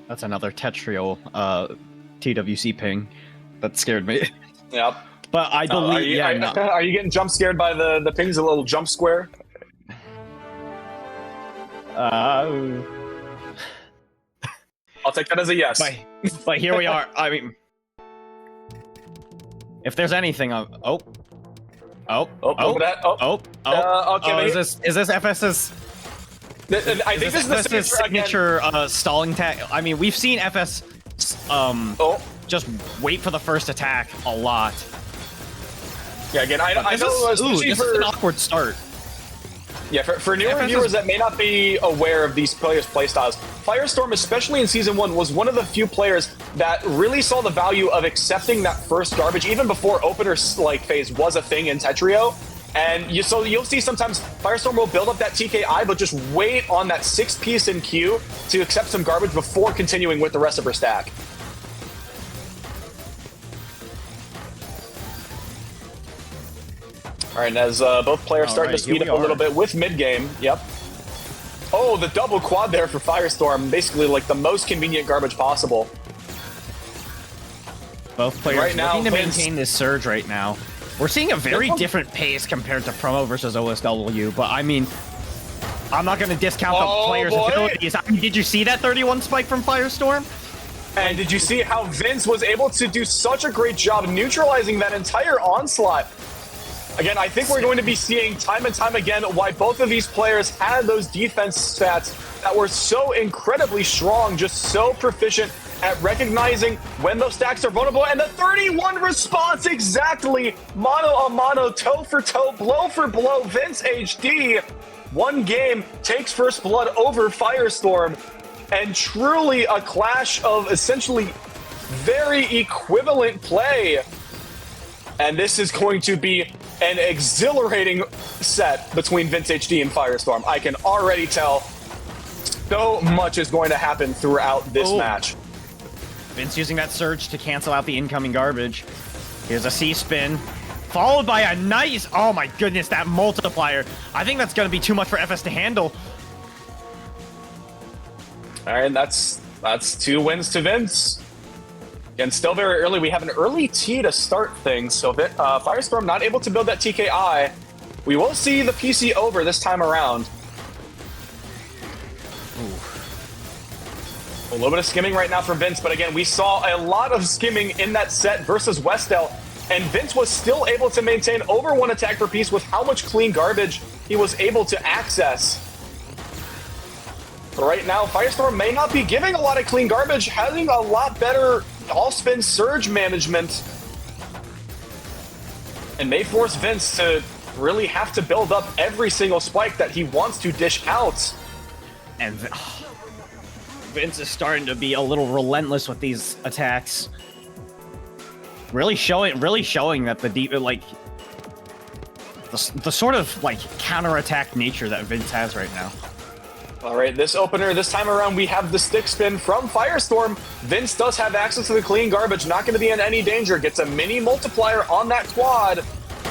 That's another Tetrio TWC ping that scared me. Yep. But I believe, are you getting jump scared by the pings? A little jump square. I'll take that as a yes. But here we are. I mean, if there's anything, okay. Is this FS's? I think this is the signature stalling tag. I mean, we've seen FS just wait for the first attack a lot. Yeah, again, I know this is an awkward start. Yeah, for newer viewers that may not be aware of these players' playstyles, Firestorm, especially in Season 1, was one of the few players that really saw the value of accepting that first garbage, even before opener phase was a thing in Tetrio. And you'll see sometimes Firestorm will build up that TKI, but just wait on that 6-piece in queue to accept some garbage before continuing with the rest of her stack. All right, and as both players starting to speed up a little bit with mid-game. Yep. Oh, the double quad there for Firestorm. Basically, like, the most convenient garbage possible. Both players looking to maintain this surge right now. We're seeing a very different pace compared to Promo versus OSW, but I mean, I'm not going to discount the players' abilities. I mean, did you see that 31 spike from Firestorm? And did you see how Vince was able to do such a great job neutralizing that entire onslaught? Again, I think we're going to be seeing time and time again why both of these players had those defense stats that were so incredibly strong, just so proficient at recognizing when those stacks are vulnerable. And the 31 response exactly, mano a mano, toe for toe, blow for blow, VINCEHD. One game takes first blood over Firestorm, and truly a clash of essentially very equivalent play. And this is going to be an exhilarating set between VINCEHD and Firestorm. I can already tell so much is going to happen throughout this match. Vince using that surge to cancel out the incoming garbage. Here's a C-spin, followed by a nice, oh my goodness, that multiplier. I think that's going to be too much for FS to handle. All right, that's 2 wins to Vince. And still very early. We have an early T to start things, so Firestorm not able to build that TKI. We will see the PC over this time around. Ooh. A little bit of skimming right now from Vince, but again, we saw a lot of skimming in that set versus Westel, and Vince was still able to maintain over 1 attack per piece with how much clean garbage he was able to access. But right now, Firestorm may not be giving a lot of clean garbage, having a lot better all-spin surge management, and may force Vince to really have to build up every single spike that he wants to dish out. And Vince is starting to be a little relentless with these attacks. Really showing that the sort of like counterattack nature that Vince has right now. All right, this opener, this time around, we have the stick spin from Firestorm. Vince does have access to the clean garbage, not going to be in any danger. Gets a mini multiplier on that quad.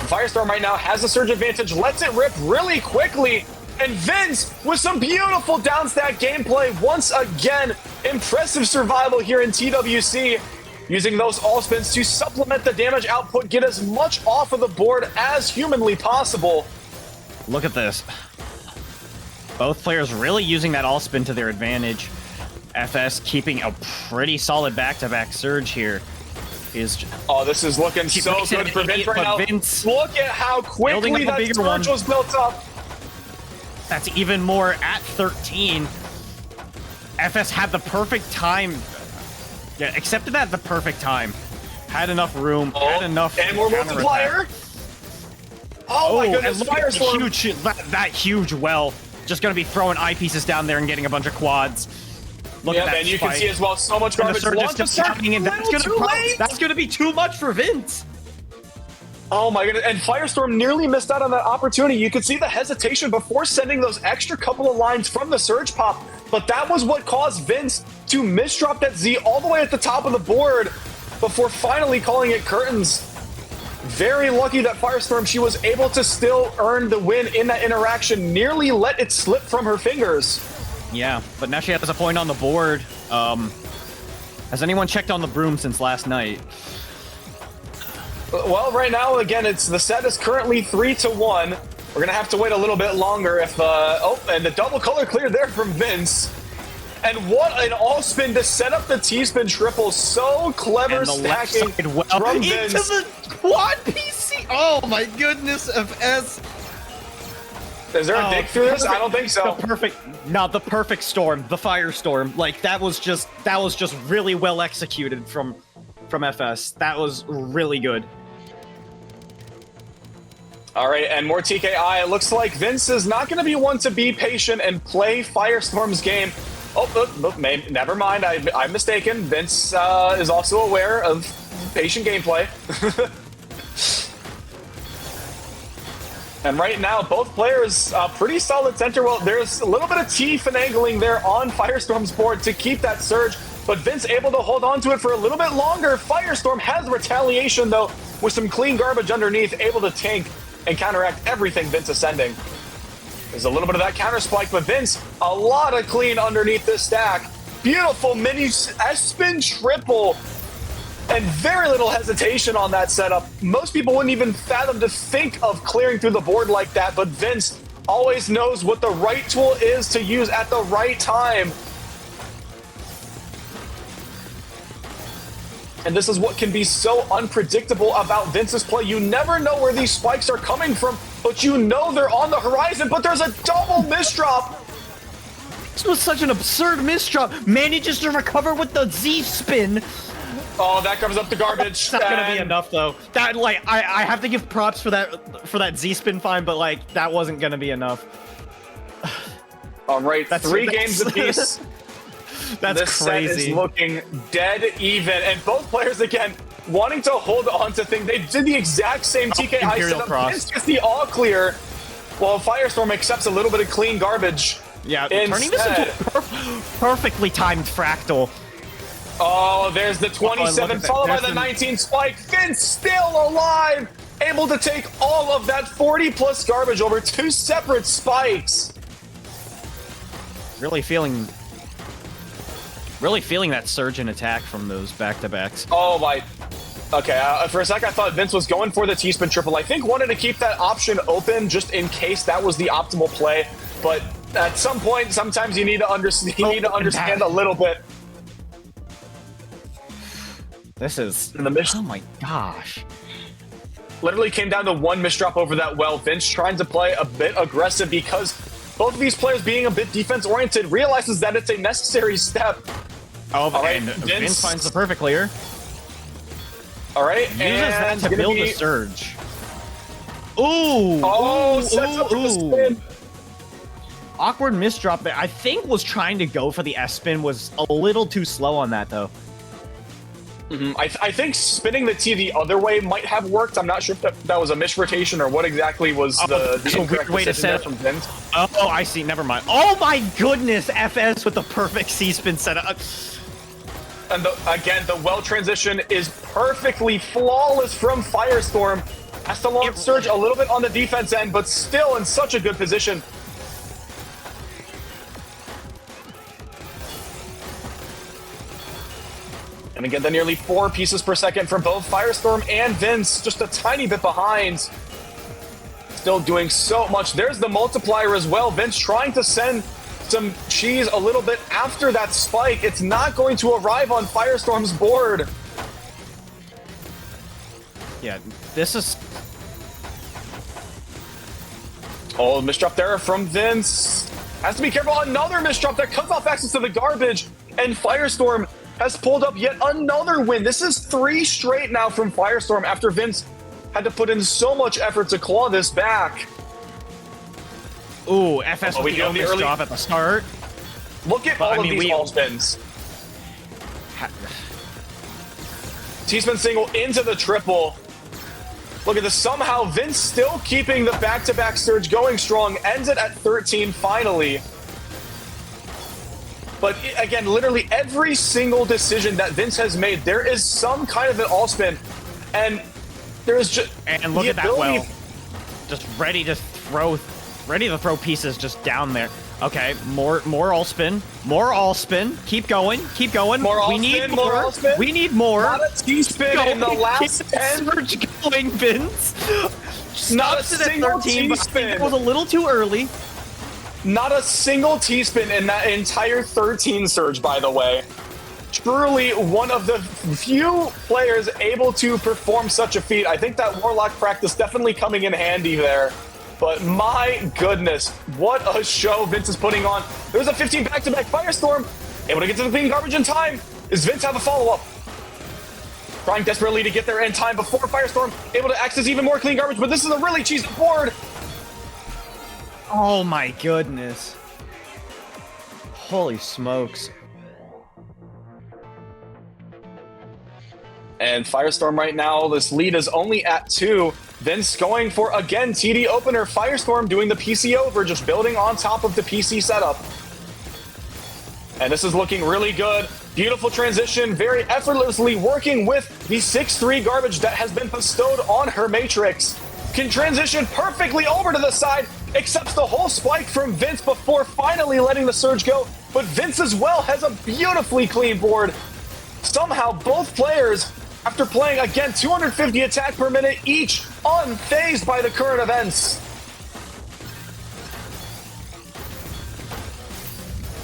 Firestorm right now has the surge advantage, lets it rip really quickly. And Vince with some beautiful downstack gameplay. Once again, impressive survival here in TWC. Using those all spins to supplement the damage output, get as much off of the board as humanly possible. Look at this. Both players really using that all spin to their advantage. FS keeping a pretty solid back-to-back surge here. Oh, this is looking so good for Vince right now. Vince, look at how quickly that surge was built up. That's even more at 13. FS had the perfect time. Yeah, accepted that at the perfect time. Had enough room, had enough. And more multiplier. Oh my goodness, Firestorm. That huge well. Just going to be throwing eyepieces down there and getting a bunch of quads. Look at that and you can see as well so much garbage. That's going to be too much for Vince. Oh my goodness, and Firestorm nearly missed out on that opportunity. You could see the hesitation before sending those extra couple of lines from the surge pop, but that was what caused Vince to misdrop that Z all the way at the top of the board before finally calling it curtains. Very lucky that Firestorm, she was able to still earn the win in that interaction, nearly let it slip from her fingers. Yeah, but now she has a point on the board. Has anyone checked on the broom since last night? Well, right now, again, the set is currently 3-1. We're gonna have to wait a little bit longer if and the double color clear there from Vince. And what an all spin to set up the T-spin triple. So clever stacking from Vince. Into the quad PC. Oh my goodness, FS. Is there a dig through this? I don't think so. The perfect storm, the Firestorm. Like that was just really well executed from FS. That was really good. All right, and more TKI. It looks like Vince is not going to be one to be patient and play Firestorm's game. Never mind. I'm mistaken. Vince is also aware of patient gameplay. And right now, both players pretty solid center. Well, there's a little bit of T finagling there on Firestorm's board to keep that surge, but Vince able to hold on to it for a little bit longer. Firestorm has retaliation, though, with some clean garbage underneath, able to tank and counteract everything Vince is sending. There's a little bit of that counter spike, but Vince, a lot of clean underneath this stack. Beautiful mini S-spin triple, and very little hesitation on that setup. Most people wouldn't even fathom to think of clearing through the board like that, but Vince always knows what the right tool is to use at the right time. And this is what can be so unpredictable about Vince's play. You never know where these spikes are coming from, but you know they're on the horizon, but there's a double misdrop. This was such an absurd misdrop. Manages to recover with the Z-spin. Oh, that covers up the garbage. It's not gonna be enough, though. That, like, I have to give props for that Z-spin find, but, like, that wasn't gonna be enough. All right, three games apiece. That's this crazy. Set is looking dead even, and both players again wanting to hold on to things. They did the exact same TKI setup. Vince gets the all clear, while Firestorm accepts a little bit of clean garbage. Yeah, turning this into a perfectly timed fractal. Oh, there's the 27 followed by the 19 spike. Vince still alive, able to take all of that 40+ garbage over two separate spikes. Really feeling that surge in attack from those back-to-backs. Oh my. Okay, for a sec I thought Vince was going for the T-spin triple. I think wanted to keep that option open just in case that was the optimal play. But at some point, sometimes you need to understand a little bit. This is... oh my gosh. Literally came down to one misdrop over that well. Vince trying to play a bit aggressive because both of these players being a bit defense-oriented realizes that it's a necessary step. Oh, all right, Vince finds the perfect clear. All right, uses that to build a surge. Ooh! Oh, sets up the spin. Awkward misdrop there. I think was trying to go for the S-spin, was a little too slow on that, though. I think spinning the T the other way might have worked. I'm not sure if that was a misrotation or what exactly was the incorrect way to set from Vince. Oh, I see. Never mind. Oh my goodness! FS with the perfect C-spin setup. And again, the well transition is perfectly flawless from Firestorm. Has to launch surge a little bit on the defense end, but still in such a good position. And again, the nearly 4 pieces per second from both Firestorm and Vince, just a tiny bit behind. Still doing so much. There's the multiplier as well. Vince trying to send some cheese a little bit after that spike. It's not going to arrive on Firestorm's board. Yeah, this is... Oh, misdrop there from Vince. Has to be careful. Another misdrop that cuts off access to the garbage. And Firestorm has pulled up yet another win. This is 3 straight now from Firestorm after Vince had to put in so much effort to claw this back. Ooh, FS with the early drop at the start. Look at all of these all spins. T-spin single into the triple. Look at this. Somehow Vince still keeping the back-to-back surge going strong. Ends it at 13 finally. But again, literally every single decision that Vince has made, there is some kind of an all spin, and there is just and look at that well, just ready to throw pieces just down there. Okay, more all spin. More all spin. Keep going. Keep going. More all we need spin, more. all spin. We need more. Not a T-spin in the last 10. Surge going, Vince. Not a Stops it at single 13, but I think T-spin. it was a little too early. Not a single T-spin in that entire 13 surge, by the way. Truly one of the few players able to perform such a feat. I think that Warlock practice definitely coming in handy there. But my goodness, what a show Vince is putting on. There's a 15 back-to-back Firestorm. Able to get to the clean garbage in time. Does Vince have a follow-up? Trying desperately to get there in time before Firestorm. Able to access even more clean garbage, but this is a really cheesy board. Oh my goodness. Holy smokes. And Firestorm right now, this lead is only at 2. Vince going for, again, TD opener. Firestorm doing the PC over, just building on top of the PC setup. And this is looking really good. Beautiful transition, very effortlessly working with the 6-3 garbage that has been bestowed on her Matrix. Can transition perfectly over to the side, accepts the whole spike from Vince before finally letting the surge go. But Vince as well has a beautifully clean board. Somehow both players, after playing again 250 attack per minute each, unfazed by the current events.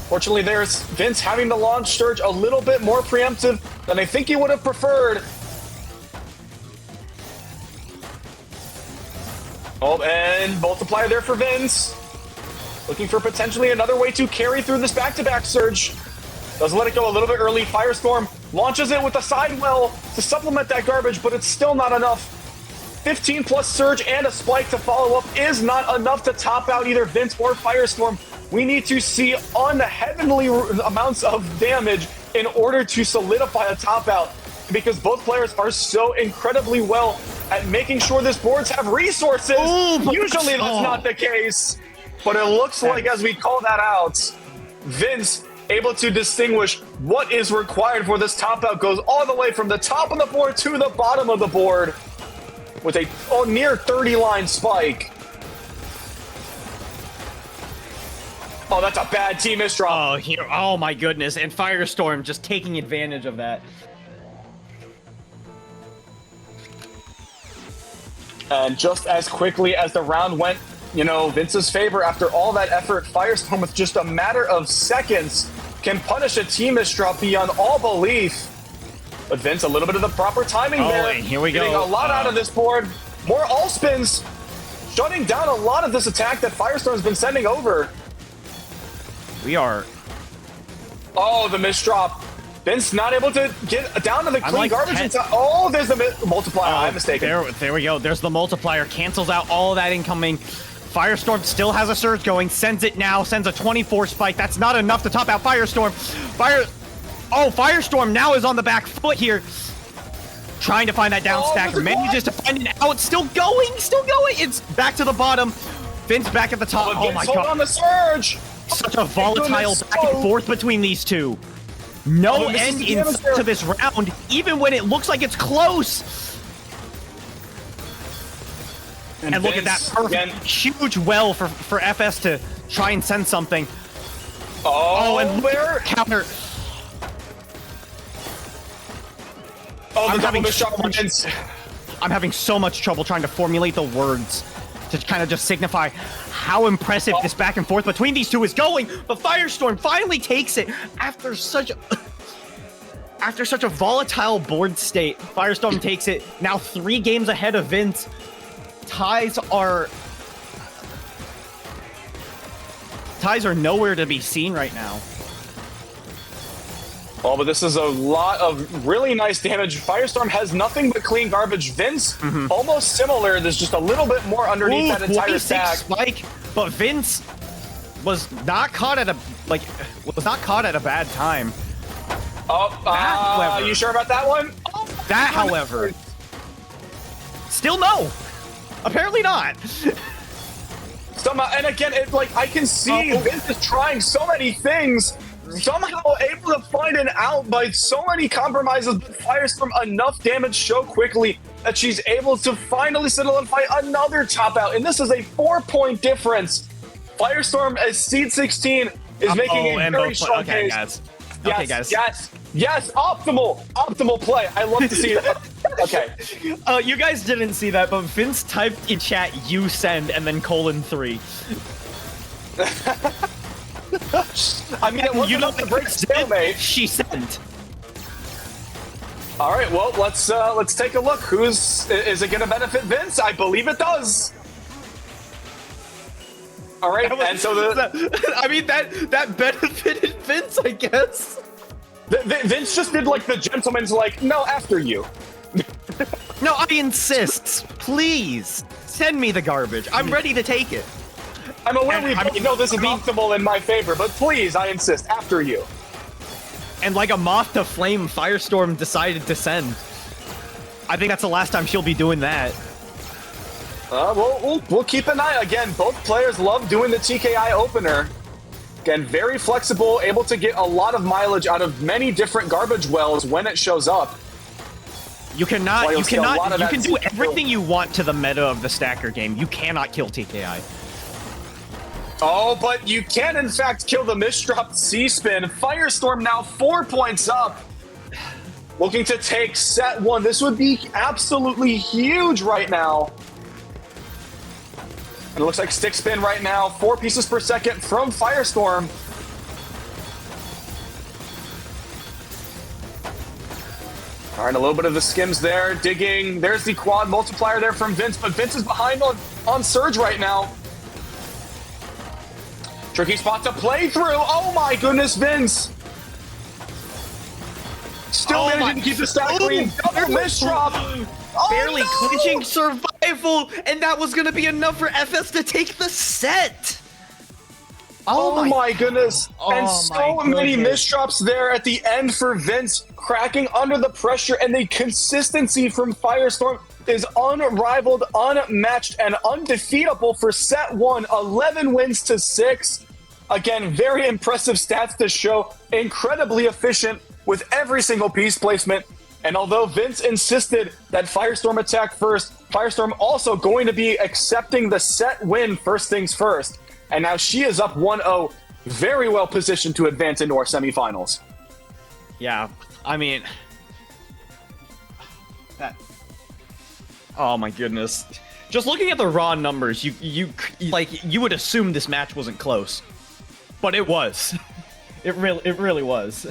Fortunately, there's Vince having to launch surge a little bit more preemptive than I think he would have preferred. Oh, and multiplier there for Vince. Looking for potentially another way to carry through this back-to-back surge. Does let it go a little bit early. Firestorm launches it with a sidewell to supplement that garbage, but it's still not enough. 15 plus surge and a spike to follow up is not enough to top out either Vince or Firestorm. We need to see unheavenly amounts of damage in order to solidify a top out, because both players are so incredibly well at making sure this boards have resources. Ooh, Usually that's not the case, but it looks like, as we call that out, Vince able to distinguish what is required for this top out, goes all the way from the top of the board to the bottom of the board with a near 30 line spike. Oh, that's a bad team misdraw. Oh, here! Oh my goodness! And Firestorm just taking advantage of that. And just as quickly as the round went, Vince's favor after all that effort, Firestorm with just a matter of seconds can punish a team misdraw beyond all belief. But Vince, a little bit of the proper timing there. And here we go. Getting a lot out of this board. More all spins, shutting down a lot of this attack that Firestorm's been sending over. We are. Oh, the misdrop. Vince not able to get down to the clean garbage. Oh, there's the multiplier. I'm mistaken. There we go. There's the multiplier. Cancels out all of that incoming. Firestorm still has a surge going. Sends it now. Sends a 24 spike. That's not enough to top out Firestorm. Firestorm now is on the back foot here. Trying to find that down stacker. Manages to find it out. Still going. Still going. It's back to the bottom. Vince back at the top. Oh my god. On the surge. Such a volatile back and forth between these two. No end in to this round, even when it looks like it's close. And look at that perfect, huge well for FS to try and send something. Oh, and where counter. Oh, I'm having so much trouble trying to formulate the words to kind of just signify how impressive this back and forth between these two is going. But Firestorm finally takes it after such a volatile board state. Firestorm takes it now 3 games ahead of Vince. Ties are nowhere to be seen right now. Oh, but this is a lot of really nice damage. Firestorm has nothing but clean garbage. Vince, almost similar. There's just a little bit more underneath that entire stack. Spike, but Vince was not caught at a bad time. Oh, you sure about that one? That, however, still no. Apparently not. Somehow, and again, I can see Vince is trying so many things. Somehow able to find an out by so many compromises, but Firestorm enough damage so quickly that she's able to finally solidify another top out. And this is a 4-point difference Firestorm as seed 16 is making a very strong case. Guys. Yes, Okay, guys. Yes, optimal play. I love to see it. Okay. You guys didn't see that, but Vince typed in chat, "You send," and then :3. I mean, it wasn't enough to break stalemate. She sent. All right, well, let's take a look. Is it going to benefit Vince? I believe it does. All right, and so I mean, that benefited Vince, I guess. Vince just did like the gentleman's like, no, after you. No, I insist. Please send me the garbage. I'm ready to take it. I'm aware we both know this is optimal in my favor, but please, I insist, after you. And like a moth to flame, Firestorm decided to send. I think that's the last time she'll be doing that. We'll keep an eye. Again, both players love doing the TKI opener. Again, very flexible, able to get a lot of mileage out of many different garbage wells when it shows up. You can do everything you want to the meta of the stacker game. You cannot kill TKI. Oh, but you can in fact kill the misdropped C-spin. Firestorm now 4 points up. Looking to take set 1. This would be absolutely huge right now. And it looks like stick spin right now, 4 pieces per second from Firestorm. All right, a little bit of the skims there, digging. There's the quad multiplier there from Vince, but Vince is behind on Surge right now. Tricky spot to play through. Oh my goodness, Vince. Still managing to keep the stack clean. Double miss drop. Barely clinching survival, and that was going to be enough for FS to take the set. Oh my goodness. And so many misdrops there at the end for Vince, cracking under the pressure, and the consistency from Firestorm is unrivaled, unmatched, and undefeatable for set 1. 11 wins to 6. Again, very impressive stats to show. Incredibly efficient with every single piece placement. And although Vince insisted that Firestorm attack first, Firestorm also going to be accepting the set win first things first. And now she is up 1-0, very well positioned to advance into our semifinals. Yeah, I mean... Oh my goodness. Just looking at the raw numbers, you would assume this match wasn't close. But it was. It really was.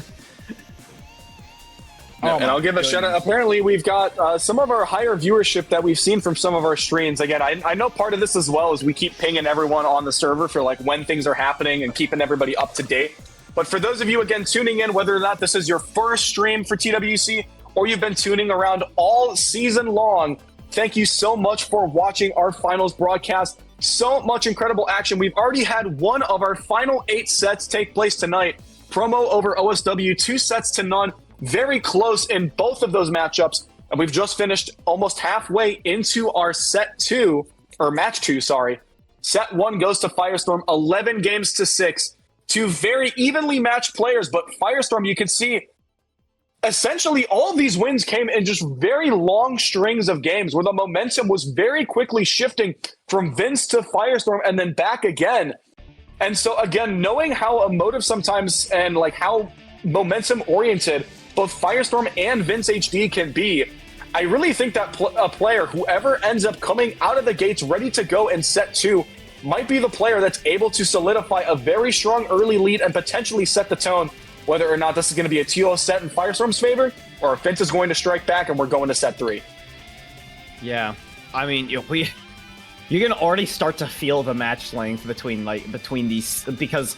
And I'll give a shout out. Apparently, we've got some of our higher viewership that we've seen from some of our streams. Again, I know part of this as well is we keep pinging everyone on the server for like when things are happening and keeping everybody up to date. But for those of you, again, tuning in, whether or not this is your first stream for TWC or you've been tuning around all season long, thank you so much for watching our finals broadcast. So much incredible action. We've already had one of our final 8 sets take place tonight. Promo over OSW, 2 sets to none. Very close in both of those matchups. And we've just finished almost halfway into our set 2, or match 2, sorry. Set 1 goes to Firestorm, 11 games to 6. 2 very evenly matched players, but Firestorm, you can see, essentially all of these wins came in just very long strings of games where the momentum was very quickly shifting from Vince to Firestorm and then back again. And so again, knowing how emotive sometimes and like how momentum oriented both Firestorm and VINCEHD can be, I really think that a player, whoever ends up coming out of the gates ready to go in set 2, might be the player that's able to solidify a very strong early lead and potentially set the tone, whether or not this is going to be a 2-0 set in Firestorm's favor, or if Vince is going to strike back and we're going to set 3. Yeah, I mean, you can already start to feel the match length between these, because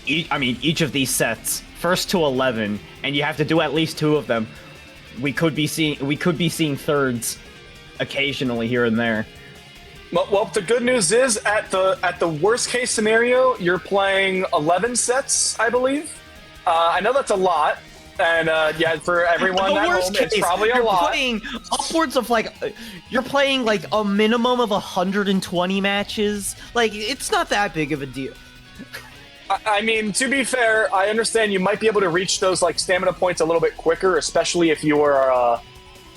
each of these sets, first to 11, and you have to do at least 2 of them. We could be seeing thirds occasionally here and there. Well, the good news is at the worst case scenario, you're playing 11 sets, I believe. I know that's a lot, and yeah, for everyone at home, it's probably a lot. Playing upwards of you're playing like a minimum of 120 matches. Like, it's not that big of a deal. I mean, to be fair, I understand you might be able to reach those like stamina points a little bit quicker, especially if you are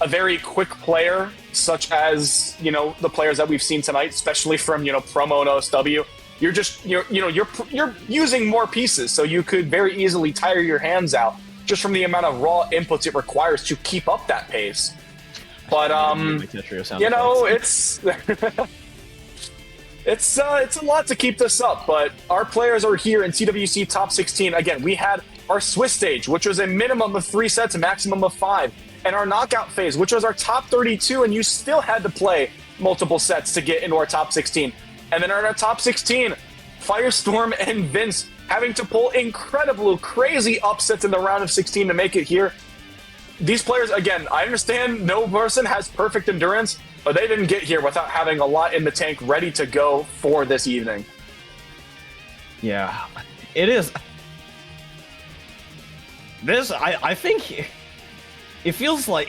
a very quick player, such as the players that we've seen tonight, especially from Promo and OSW. you're using more pieces, so you could very easily tire your hands out just from the amount of raw inputs it requires to keep up that pace. But it's it's a lot to keep this up. But our players are here in TWC top 16. Again, we had our Swiss stage, which was a minimum of 3 sets, a maximum of 5, and our knockout phase, which was our top 32, and you still had to play multiple sets to get into our top 16. And then in our top 16, Firestorm and Vince having to pull incredible, crazy upsets in the round of 16 to make it here. These players, again, I understand no person has perfect endurance, but they didn't get here without having a lot in the tank ready to go for this evening. Yeah, it is. This, I think, it feels like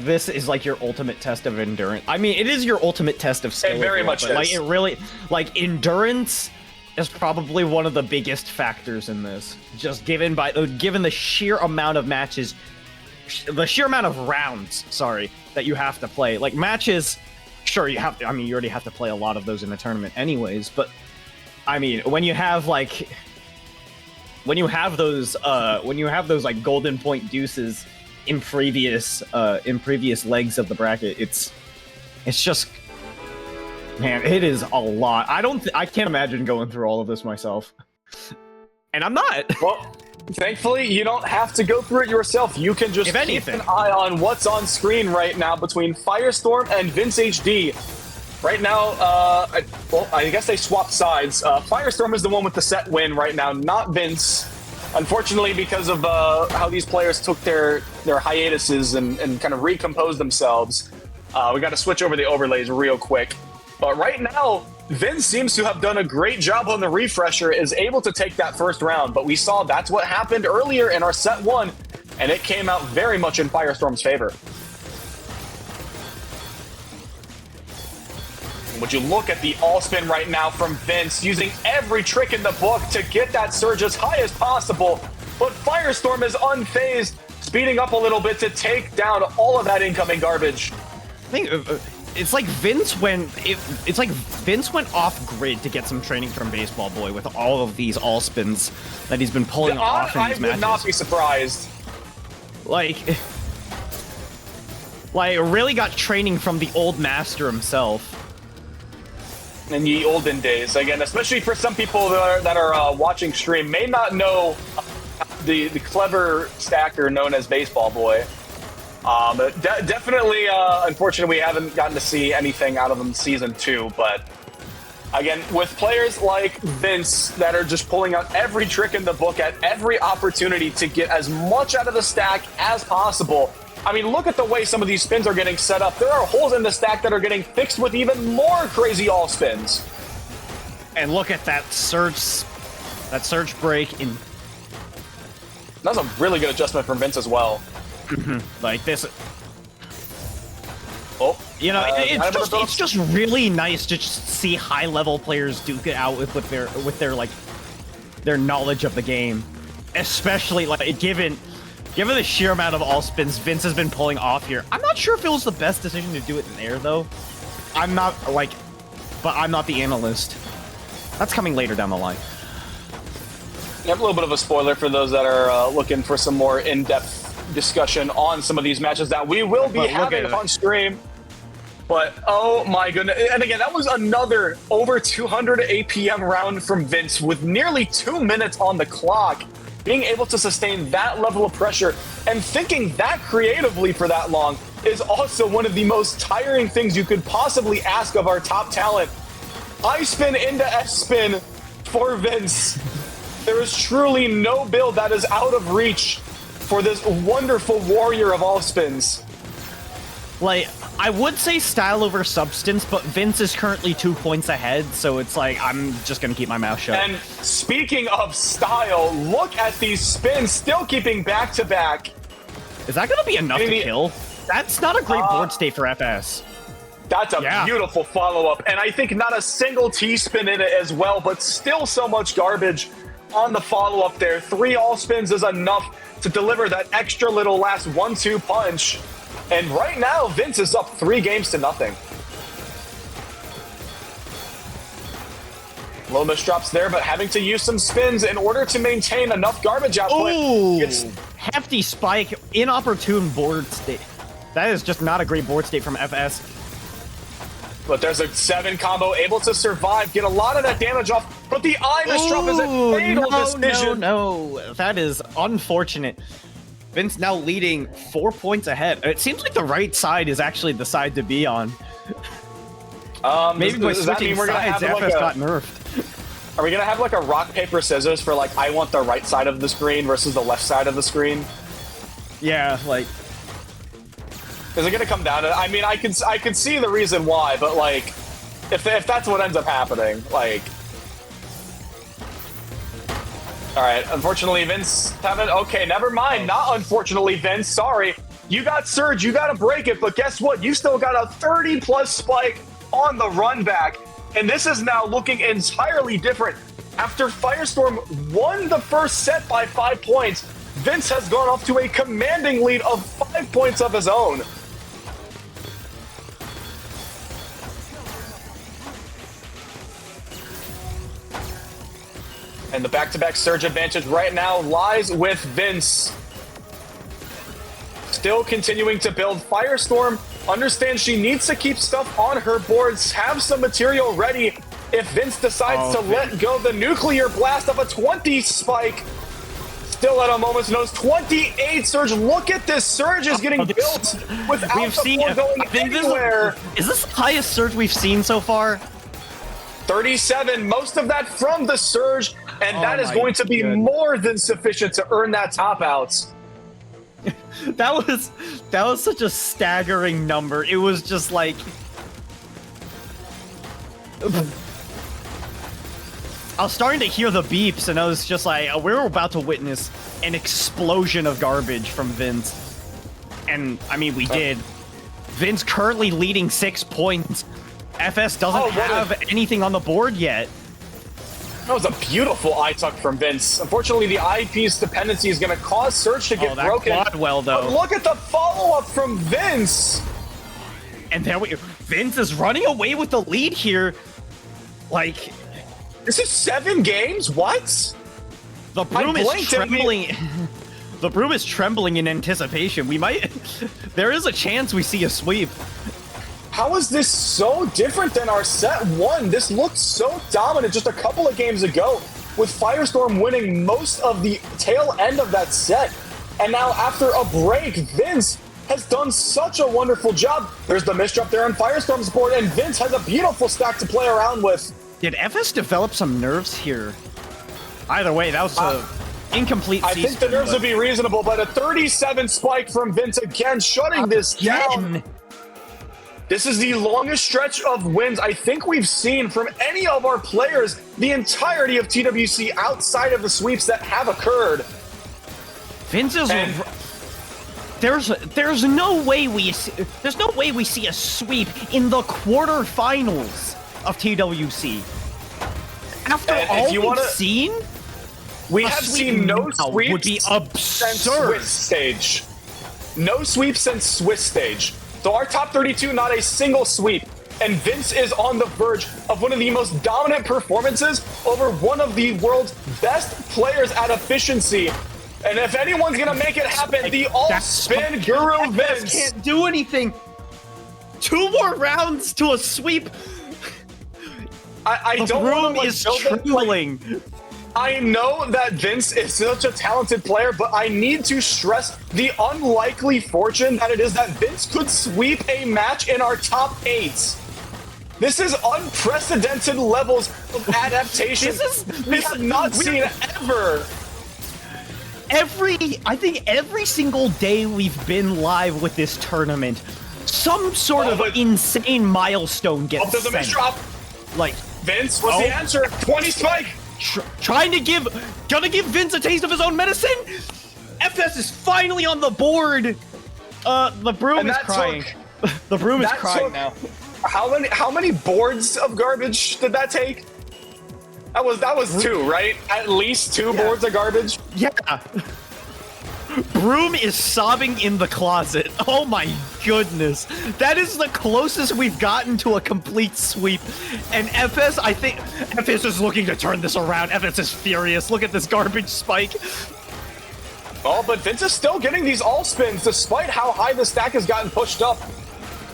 this is like your ultimate test of endurance. I mean, it is your ultimate test of skill. It very much is. Like, it really, like, endurance is probably one of the biggest factors in this. Just given the sheer amount of matches, the sheer amount of rounds, sorry, that you have to play. Like, matches, sure, you have to, I mean, you already have to play a lot of those in a tournament anyways, but, I mean, when you have, like, those, like, golden point deuces in previous legs of the bracket, it's just, man, it is a lot. I can't imagine going through all of this myself. And I'm not. Well, thankfully, you don't have to go through it yourself. You can just keep an eye on what's on screen right now between Firestorm and VINCEHD. Right now, I guess they swapped sides. Firestorm is the one with the set win right now, not Vince. Unfortunately, because of how these players took their hiatuses and kind of recomposed themselves, we got to switch over the overlays real quick. But right now, Vince seems to have done a great job on the refresher, is able to take that first round. But we saw that's what happened earlier in our set 1, and it came out very much in Firestorm's favor. Would you look at the all-spin right now from Vince, using every trick in the book to get that surge as high as possible. But Firestorm is unfazed, speeding up a little bit to take down all of that incoming garbage. I think it's like Vince went off grid to get some training from Baseball Boy with all of these all spins that he's been pulling off in these matches. I would not be surprised. Like really got training from the old master himself. In the olden days, again, especially for some people that are watching stream, may not know the clever stacker known as Baseball Boy. But definitely, unfortunately, we haven't gotten to see anything out of them season 2. But again, with players like Vince that are just pulling out every trick in the book at every opportunity to get as much out of the stack as possible. I mean, look at the way some of these spins are getting set up. There are holes in the stack that are getting fixed with even more crazy all spins. And look at that surge break in. That's a really good adjustment from Vince as well. Like this. Oh, you know, it's just really nice to just see high-level players duke it out with their knowledge of the game, especially like given the sheer amount of all spins Vince has been pulling off here. I'm not sure if it was the best decision to do it in air though. But I'm not the analyst. That's coming later down the line. Yeah, a little bit of a spoiler for those that are looking for some more in-depth discussion on some of these matches that we will be having on stream. But oh my goodness, and again, that was another over 200 APM round from Vince with nearly 2 minutes on the clock. Being able to sustain that level of pressure and thinking that creatively for that long is also one of the most tiring things you could possibly ask of our top talent. I spin into S spin for Vince. There is truly no build that is out of reach for this wonderful warrior of all spins. Like, I would say style over substance, but Vince is currently 2 points ahead, so it's like, I'm just gonna keep my mouth shut. And speaking of style, look at these spins still keeping back-to-back. Is that gonna be enough to kill? That's not a great board state for FS. That's a beautiful follow-up, and I think not a single T-spin in it as well, but still so much garbage on the follow-up there. 3 all spins is enough to deliver that extra little last 1-2 punch. And right now, Vince is up 3 games to nothing. Low miss drops there, but having to use some spins in order to maintain enough garbage output. Ooh, It's hefty spike, inopportune board state. That is just not a great board state from FS. But there's a 7 combo, able to survive, get a lot of that damage off, but the eye miss drop is a fatal decision. No, that is unfortunate. Vince now leading 4 points ahead. It seems like the right side is actually the side to be on. Maybe by switching sides, FS got nerfed. Are we gonna have like a rock, paper, scissors for like, I want the right side of the screen versus the left side of the screen? Yeah, like... Is it gonna come down to? I mean, I can see the reason why, but like, if that's what ends up happening, like, all right. Unfortunately, Vince haven't. Okay, never mind. Not unfortunately, Vince. Sorry, you got Surge. You got to break it, but guess what? You still got a 30+ spike on the run back, and this is now looking entirely different. After Firestorm won the first set by 5 points, Vince has gone off to a commanding lead of 5 points of his own. And the back-to-back Surge advantage right now lies with Vince. Still continuing to build. Firestorm understands she needs to keep stuff on her boards, have some material ready if Vince decides to let go the nuclear blast of a 20 spike. Still at a moment's notice, 28 Surge. Look at this. Surge is getting built without the board going anywhere. Is this the highest Surge we've seen so far? 37, most of that from the Surge, and that is going to be more than sufficient to earn that top out. That was such a staggering number. It was just like... I was starting to hear the beeps, and I was just like, we're about to witness an explosion of garbage from Vince. And, I mean, we did. Vince currently leading 6 points. FS doesn't have anything on the board yet. That was a beautiful eye tuck from Vince. Unfortunately, the IP's dependency is going to cause Surge to get broken. Quad well, though. But look at the follow-up from Vince. And there Vince is running away with the lead here. Like... This is 7 games? What? The broom is trembling. The broom is trembling in anticipation. We might... There is a chance we see a sweep. How is this so different than our set 1? This looked so dominant just a couple of games ago, with Firestorm winning most of the tail end of that set. And now after a break, Vince has done such a wonderful job. There's the misdrop there on Firestorm's board, and Vince has a beautiful stack to play around with. Did FS develop some nerves here? Either way, that was an incomplete I think the nerves would be reasonable, but a 37 spike from Vince again, shutting this down. This is the longest stretch of wins I think we've seen from any of our players the entirety of TWC outside of the sweeps that have occurred. Vince is... There's no way we see a sweep in the quarterfinals of TWC. After all we've seen, we have seen no sweeps would be absurd. Since Swiss stage. No sweeps since Swiss stage. So our top 32, not a single sweep. And Vince is on the verge of one of the most dominant performances over one of the world's best players at efficiency. And if anyone's gonna make it happen, the all-spin guru Vince can't do anything. 2 more rounds to a sweep. I don't room want to is trembling. I know that Vince is such a talented player, but I need to stress the unlikely fortune that it is that Vince could sweep a match in our top 8. This is unprecedented levels of adaptation. We have not seen ever. I think every single day we've been live with this tournament, some sort of insane milestone gets There's a sent. misdrop. Like Vince, what's the answer? 20 spike. Gonna give Vince a taste of his own medicine. FS is finally on the board. The broom is crying. The broom is crying now. How many boards of garbage did that take? That was 2, right? At least 2 boards of garbage. Yeah. Broom is sobbing in the closet. Oh my goodness. That is the closest we've gotten to a complete sweep. And FS, I think, FS is looking to turn this around. FS is furious. Look at this garbage spike. Oh, but Vince is still getting these all spins despite how high the stack has gotten pushed up.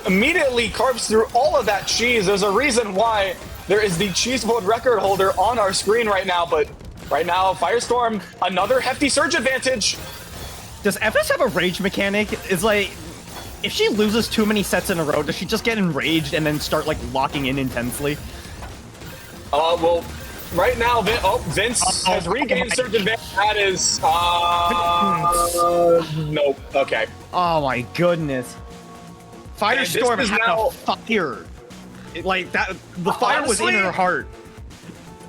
Immediately carves through all of that cheese. There's a reason why there is the cheese board record holder on our screen right now, but right now, Firestorm, another hefty surge advantage. Does FS have a rage mechanic? It's like, if she loses too many sets in a row, does she just get enraged and then start like locking in intensely? Well, right now, Vince has regained surge advantage. That is, nope. Okay. Oh my goodness. Firestorm had now a fire. Like that, the fire was in her heart.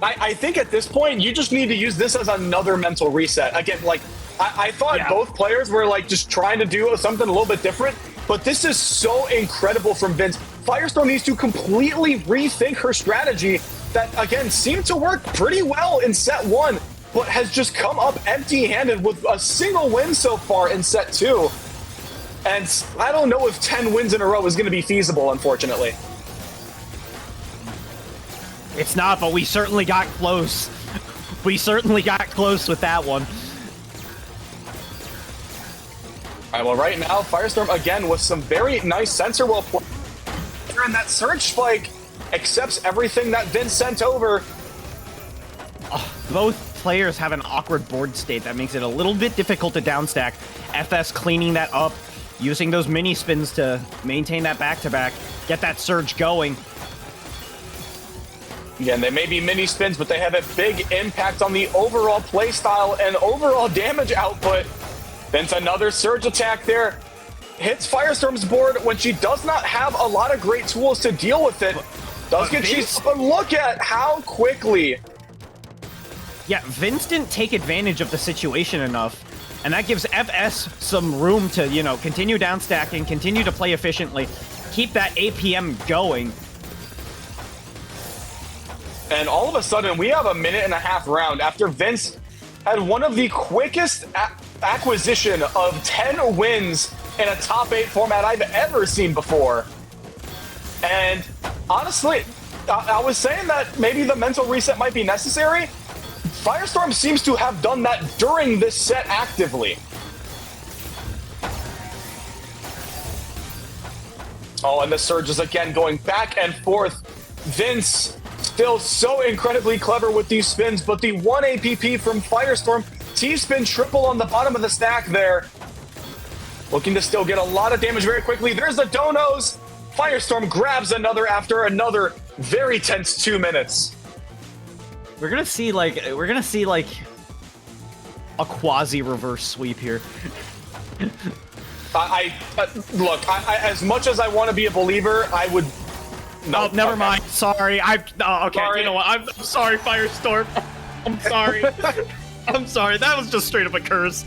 I think at this point, you just need to use this as another mental reset. Again, like, I thought both players were like just trying to do something a little bit different, but this is so incredible from Vince. Firestorm needs to completely rethink her strategy that, again, seemed to work pretty well in set 1, but has just come up empty-handed with a single win so far in set 2. And I don't know if 10 wins in a row is going to be feasible, unfortunately. It's not, but we certainly got close. We certainly got close with that one. All right, well, right now, Firestorm, again, with some very nice sensor well played. And that surge spike accepts everything that Vince sent over. Both players have an awkward board state that makes it a little bit difficult to downstack. FS cleaning that up, using those mini spins to maintain that back-to-back, get that surge going. Again, they may be mini spins, but they have a big impact on the overall playstyle and overall damage output. Vince, another surge attack there. Hits Firestorm's board when she does not have a lot of great tools to deal with it. Does get cheese, but look at how quickly. Yeah, Vince didn't take advantage of the situation enough. And that gives FS some room to, you know, continue downstacking, continue to play efficiently, keep that APM going. And all of a sudden, we have a minute-and-a-half round after Vince had one of the quickest acquisition of 10 wins in a top 8 format I've ever seen before. And honestly, I was saying that maybe the mental reset might be necessary. Firestorm seems to have done that during this set actively. Oh, and the surge is again going back and forth. Vince still so incredibly clever with these spins, but the 1 APP from Firestorm, T-spin triple on the bottom of the stack there. Looking to still get a lot of damage very quickly. There's the donos. Firestorm grabs another after another very tense 2 minutes. We're gonna see like a quasi reverse sweep here. Look, as much as I want to be a believer, I would. No, never mind. Sorry. Okay. Sorry. You know what? I'm sorry, Firestorm. I'm sorry. I'm sorry. That was just straight up a curse.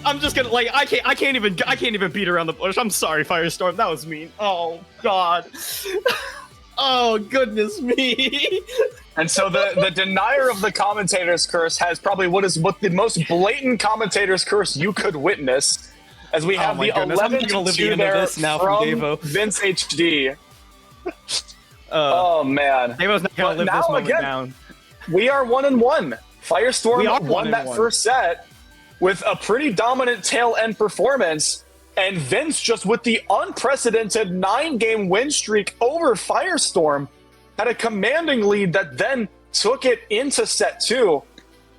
I'm just gonna I can't even beat around the bush. I'm sorry, Firestorm. That was mean. Oh God. Oh goodness me. And so the denier of the commentator's curse has probably what the most blatant commentator's curse you could witness, as we have the 11-2 there from VINCEHD. Oh man, Devo's not gonna live this moment down. We are 1-1. Firestorm won that first set with a pretty dominant tail end performance, and Vince, just with the unprecedented 9-game win streak over Firestorm, had a commanding lead that then took it into set 2.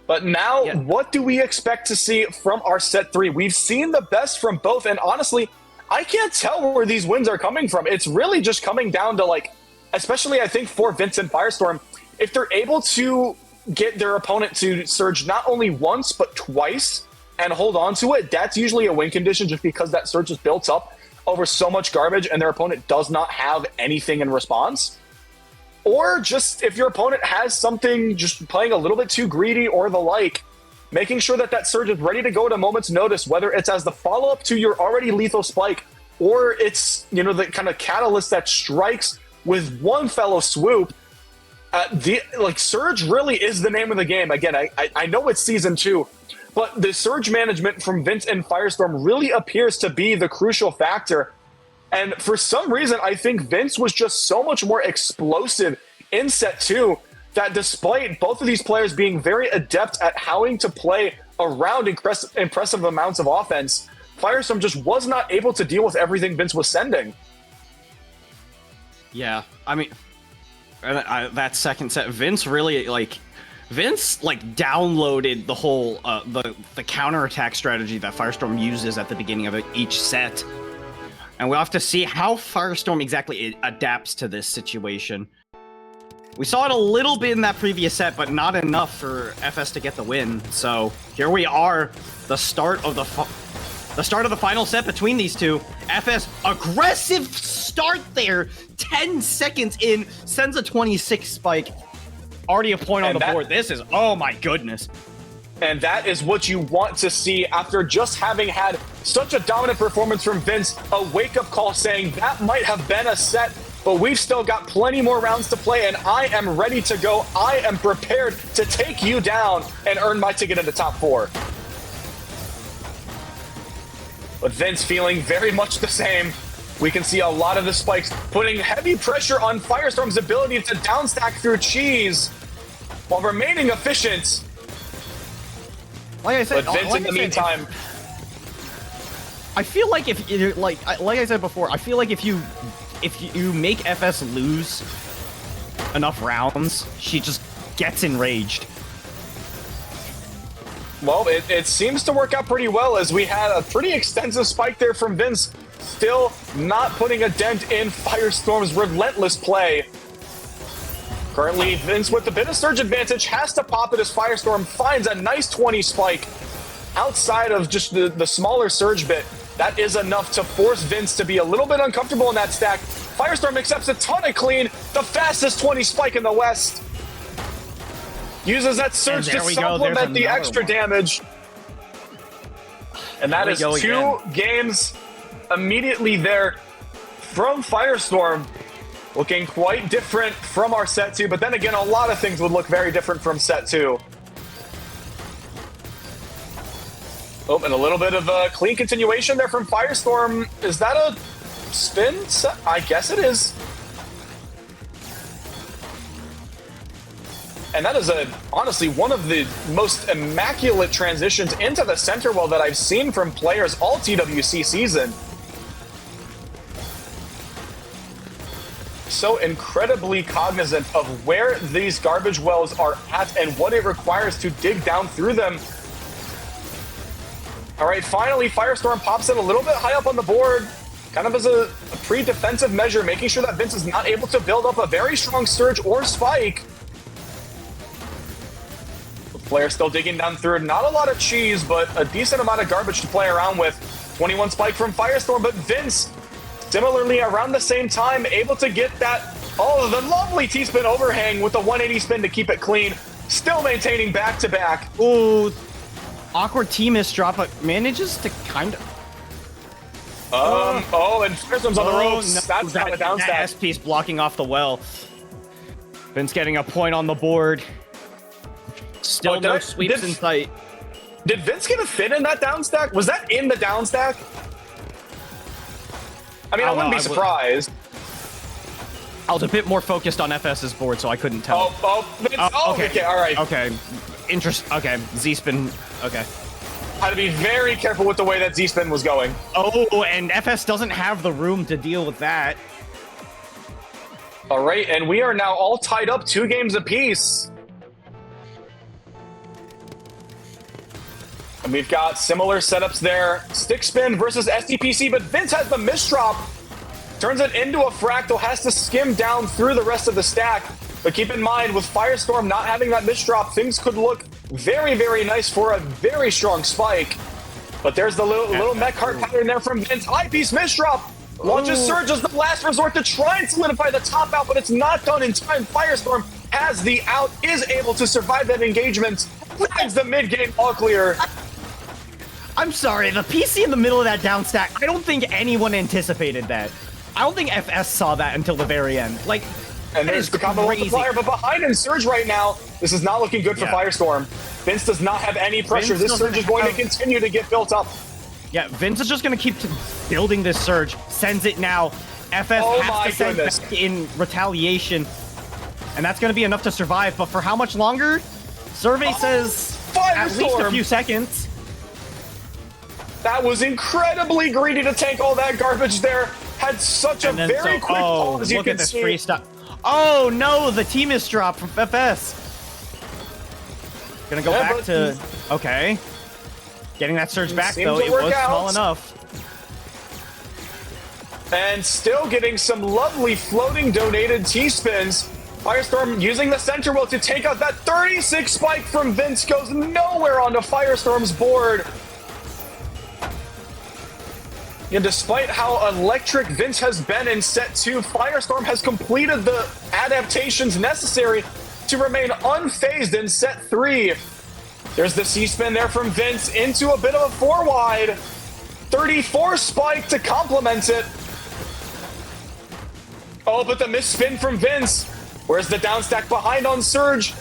But now, what do we expect to see from our set 3? We've seen the best from both, and honestly, I can't tell where these wins are coming from. It's really just coming down to, like, especially I think for Vince and Firestorm, if they're able to get their opponent to surge not only once, but twice, and hold on to it, that's usually a win condition just because that surge is built up over so much garbage and their opponent does not have anything in response. Or just if your opponent has something just playing a little bit too greedy or the like, making sure that that surge is ready to go at a moment's notice, whether it's as the follow-up to your already lethal spike, or it's, you know, the kind of catalyst that strikes with one fellow swoop. Surge really is the name of the game. Again, I know it's season 2, but the surge management from Vince and Firestorm really appears to be the crucial factor. And for some reason, I think Vince was just so much more explosive in set 2 that despite both of these players being very adept at having to play around impressive amounts of offense, Firestorm just was not able to deal with everything Vince was sending. Yeah, I mean, that second set, Vince really, downloaded the whole, the counterattack strategy that Firestorm uses at the beginning of each set. And we'll have to see how Firestorm exactly adapts to this situation. We saw it a little bit in that previous set, but not enough for FS to get the win. So here we are, the start of the final set between these two. FS, aggressive start there, 10 seconds in, sends a 26 spike. Already a point on the board. This is, oh my goodness. And that is what you want to see after just having had such a dominant performance from Vince, a wake-up call saying that might have been a set, but we've still got plenty more rounds to play, and I am ready to go. I am prepared to take you down and earn my ticket in the top 4. But Vince feeling very much the same. We can see a lot of the spikes putting heavy pressure on Firestorm's ability to downstack through cheese while remaining efficient. Like I said, but Vince, in the meantime, I feel like if you're like I said before, I feel like if you make FS lose enough rounds, she just gets enraged. Well, it seems to work out pretty well, as we had a pretty extensive spike there from Vince, still not putting a dent in Firestorm's relentless play. Currently, Vince with the bit of surge advantage has to pop it as Firestorm finds a nice 20 spike. Outside of just the smaller surge bit, that is enough to force Vince to be a little bit uncomfortable in that stack. Firestorm accepts a ton of clean, the fastest 20 spike in the West. Uses that surge to supplement the extra damage. And that is 2 games immediately there from Firestorm. Looking quite different from our set 2, but then again, a lot of things would look very different from set 2. Oh, and a little bit of a clean continuation there from Firestorm. Is that a spin set? I guess it is. And that is honestly one of the most immaculate transitions into the center well that I've seen from players all TWC season. So incredibly cognizant of where these garbage wells are at and what it requires to dig down through them. All right, finally, Firestorm pops it a little bit high up on the board, kind of as a pre-defensive measure, making sure that Vince is not able to build up a very strong surge or spike. The player still digging down through. Not a lot of cheese, but a decent amount of garbage to play around with. 21 spike from Firestorm, but Vince, similarly around the same time, able to get that, the lovely T-spin overhang with the 180 spin to keep it clean. Still maintaining back-to-back. Ooh, awkward T-miss drop, but manages to kind of... and Firestorm's on the ropes. No, That's not a downstack. That S-piece blocking off the well. Vince getting a point on the board. Still no sweeps in sight. Did Vince get a fit in that downstack? Was that in the downstack? I mean, I wouldn't be surprised. I was a bit more focused on FS's board, so I couldn't tell. Okay, all right. Okay, okay, Z-spin, okay. Had to be very careful with the way that Z-spin was going. Oh, and FS doesn't have the room to deal with that. All right, and we are now all tied up 2 games apiece. And we've got similar setups there. Stick spin versus SDPC, but Vince has the misdrop. Turns it into a fractal, has to skim down through the rest of the stack. But keep in mind, with Firestorm not having that misdrop, things could look very, very nice for a very strong spike. But there's the little mech heart pattern there from Vince. Eyepiece misdrop. Launches Surge as the last resort to try and solidify the top out, but it's not done in time. Firestorm has the out, is able to survive that engagement. Flags the mid-game all clear. I'm sorry, the PC in the middle of that down stack, I don't think anyone anticipated that. I don't think FS saw that until the very end. Like, And there's the combo multiplier, but behind in Surge right now, this is not looking good for Firestorm. Vince does not have any pressure. This Surge is going to continue to get built up. Yeah, Vince is just going to keep building this Surge. Sends it now. FS has to send back in retaliation. And that's going to be enough to survive. But for how much longer? Survey says at least a few seconds. That was incredibly greedy to tank all that garbage there. Had such a very quick pause, you can see. Free stop. Oh no, the team is dropped from FS. Gonna go back to... Okay. Getting that Surge back, though. It was small enough. And still getting some lovely floating donated T-spins. Firestorm using the center wheel to take out that 36 spike from Vince. Goes nowhere onto Firestorm's board. And despite how electric Vince has been in set 2, Firestorm has completed the adaptations necessary to remain unfazed in set 3. There's the C-spin there from Vince into a bit of a 4-wide. 34 spike to complement it. Oh, but the misspin from Vince. Where's the down stack behind on Surge?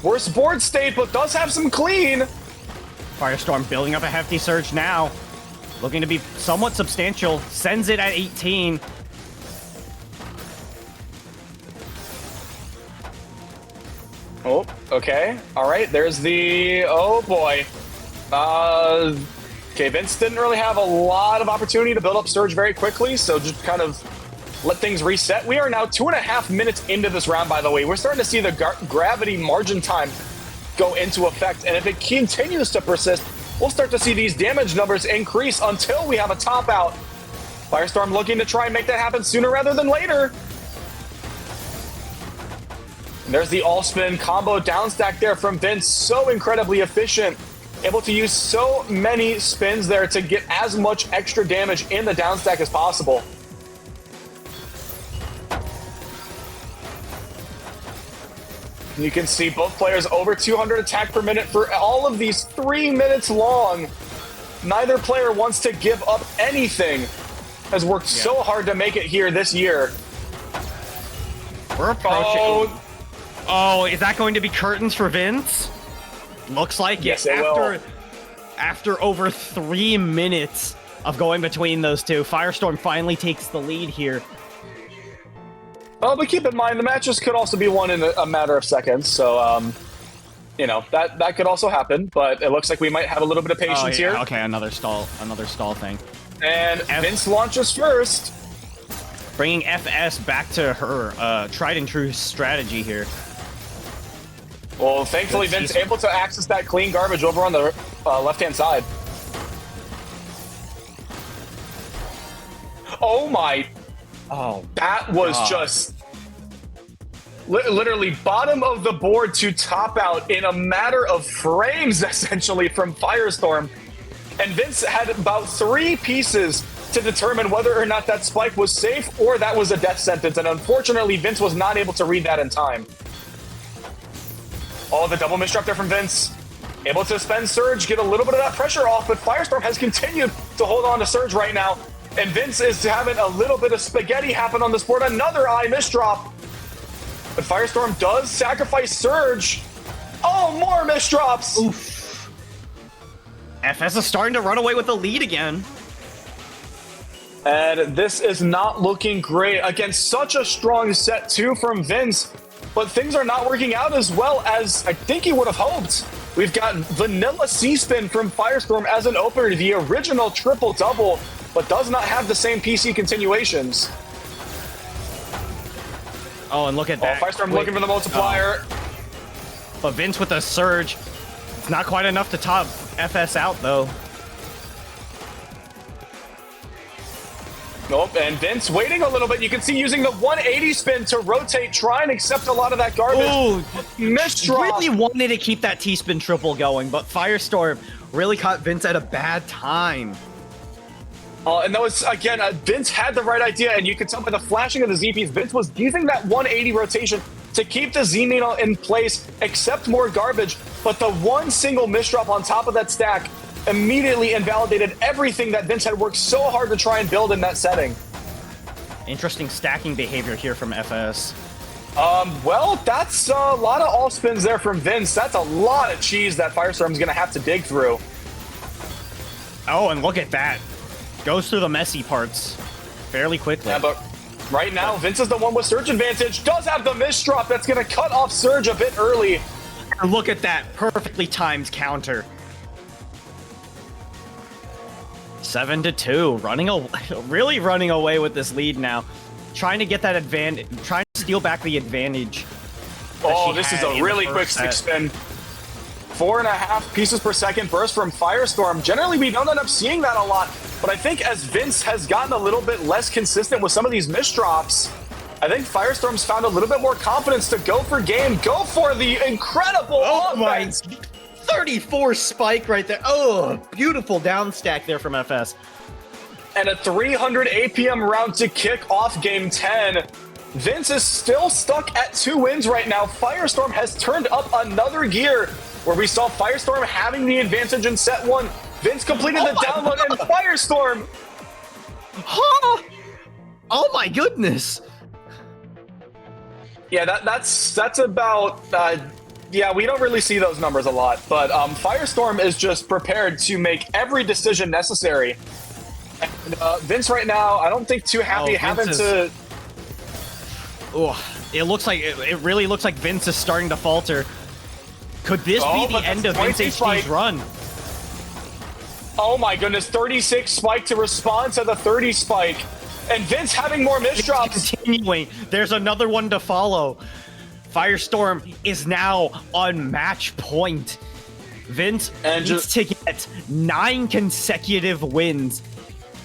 Worst board state, but does have some clean. Firestorm building up a hefty Surge now. Looking to be somewhat substantial. Sends it at 18. Oh, okay. All right, there's the... Oh, boy. Okay, Vince didn't really have a lot of opportunity to build up Surge very quickly, so just kind of let things reset. We are now 2.5 minutes into this round, by the way. We're starting to see the gravity margin time go into effect, and if it continues to persist, we'll start to see these damage numbers increase until we have a top out. Firestorm looking to try and make that happen sooner rather than later. And there's the all-spin combo downstack there from Vince. So incredibly efficient. Able to use so many spins there to get as much extra damage in the downstack as possible. You can see both players over 200 attack per minute for all of these 3 minutes long. Neither player wants to give up anything. Has worked so hard to make it here this year. We're approaching. Oh, is that going to be curtains for Vince? Looks like yes, it will. After over 3 minutes of going between those two, Firestorm finally takes the lead here. But keep in mind, the matches could also be won in a matter of seconds, so, you know, that could also happen, but it looks like we might have a little bit of patience here. Okay, another stall thing. And Vince launches first. Bringing FS back to her tried and true strategy here. Well, thankfully, Vince able to access that clean garbage over on the left-hand side. Oh my... Oh, that was just literally bottom of the board to top out in a matter of frames, essentially, from Firestorm. And Vince had about 3 pieces to determine whether or not that spike was safe or that was a death sentence. And unfortunately, Vince was not able to read that in time. Oh, the double misdrop there from Vince. Able to spend Surge, get a little bit of that pressure off, but Firestorm has continued to hold on to Surge right now. And Vince is having a little bit of spaghetti happen on this board. Another eye misdrop. But Firestorm does sacrifice Surge. Oh, more misdrops. Oof. FS is starting to run away with the lead again. And this is not looking great against such a strong set 2 from Vince. But things are not working out as well as I think he would have hoped. We've got vanilla C-spin from Firestorm as an opener, the original triple-double, but does not have the same PC continuations. Oh, and look at that. Firestorm looking for the multiplier. But Vince with a Surge. It's not quite enough to top FS out, though. Nope, and Vince waiting a little bit. You can see using the 180 spin to rotate, try and accept a lot of that garbage. Ooh, misdrop. Really wanted to keep that T-spin triple going, but Firestorm really caught Vince at a bad time. And that was, again, Vince had the right idea, and you could tell by the flashing of the ZPs, Vince was using that 180 rotation to keep the Z-Meal in place, accept more garbage, but the one single misdrop on top of that stack immediately invalidated everything that Vince had worked so hard to try and build in that setting. Interesting stacking behavior here from FS. Well, that's a lot of all spins there from Vince. That's a lot of cheese that Firestorm's going to have to dig through. Oh, and look at that. Goes through the messy parts fairly quickly. Yeah, but right now, Vince is the one with Surge advantage. Does have the miss drop that's going to cut off Surge a bit early. And look at that perfectly timed counter. 7-2, really running away with this lead now. Trying to get that advantage, trying to steal back the advantage. Oh, this is a really quick stick spin. 4.5 pieces per second burst from Firestorm. Generally, we don't end up seeing that a lot, but I think as Vince has gotten a little bit less consistent with some of these miss drops, I think Firestorm's found a little bit more confidence to go for game, go for the incredible offense. 34 spike right there. Oh, beautiful down stack there from FS. And a 300 APM round to kick off game 10. Vince is still stuck at 2 wins right now. Firestorm has turned up another gear where we saw Firestorm having the advantage in set 1. Vince completed the download and Firestorm. Huh? Oh my goodness. Yeah, that's about... yeah, we don't really see those numbers a lot, but Firestorm is just prepared to make every decision necessary. And Vince right now, I don't think too happy having to... Oh, it looks like it really looks like Vince is starting to falter. Could this be the end of VINCEHD's run? Oh my goodness, 36 spike to respond to the 30 spike. And Vince having more miss drops. Continuing. There's another one to follow. Firestorm is now on match point. Vince needs to get 9 consecutive wins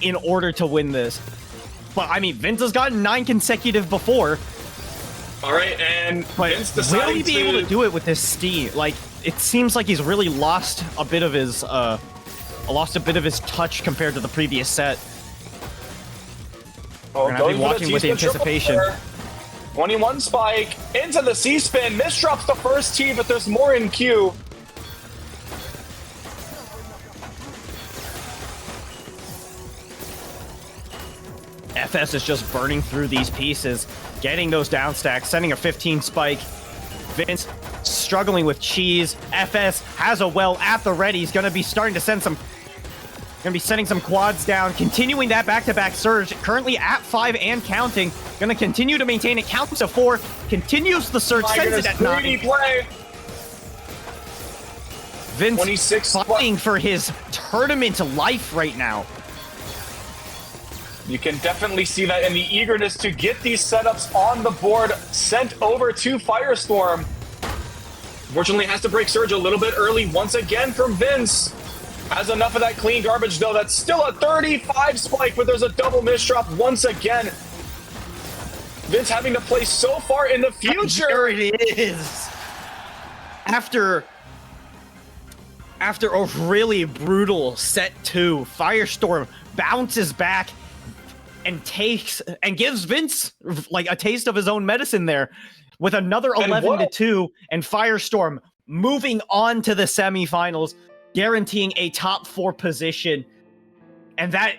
in order to win this. But I mean, Vince has gotten 9 consecutive before. All right, and but Vince will he be able to do it with this Steam? Like, it seems like he's really lost a bit of his touch compared to the previous set. Oh, we're gonna be watching with anticipation. 21 spike into the C spin. Misdrops the first T, but there's more in queue. FS is just burning through these pieces, getting those down stacks, sending a 15 spike. Vince struggling with cheese. FS has a well at the ready. He's gonna be starting to send some. Gonna be sending some quads down, continuing that back-to-back surge. Currently at 5 and counting. Gonna continue to maintain it. Counts to 4. Continues the surge. Sends it at 9. Play. Vince 26 fighting for his tournament life right now. You can definitely see that in the eagerness to get these setups on the board sent over to Firestorm. Fortunately, has to break surge a little bit early once again from Vince. Has enough of that clean garbage, though. That's still a 35 spike, but there's a double miss drop once again. Vince having to play so far in the future. There it is. After a really brutal set 2, Firestorm bounces back and gives Vince like a taste of his own medicine there with another 11-2, and Firestorm moving on to the semifinals, guaranteeing a top 4 position. And that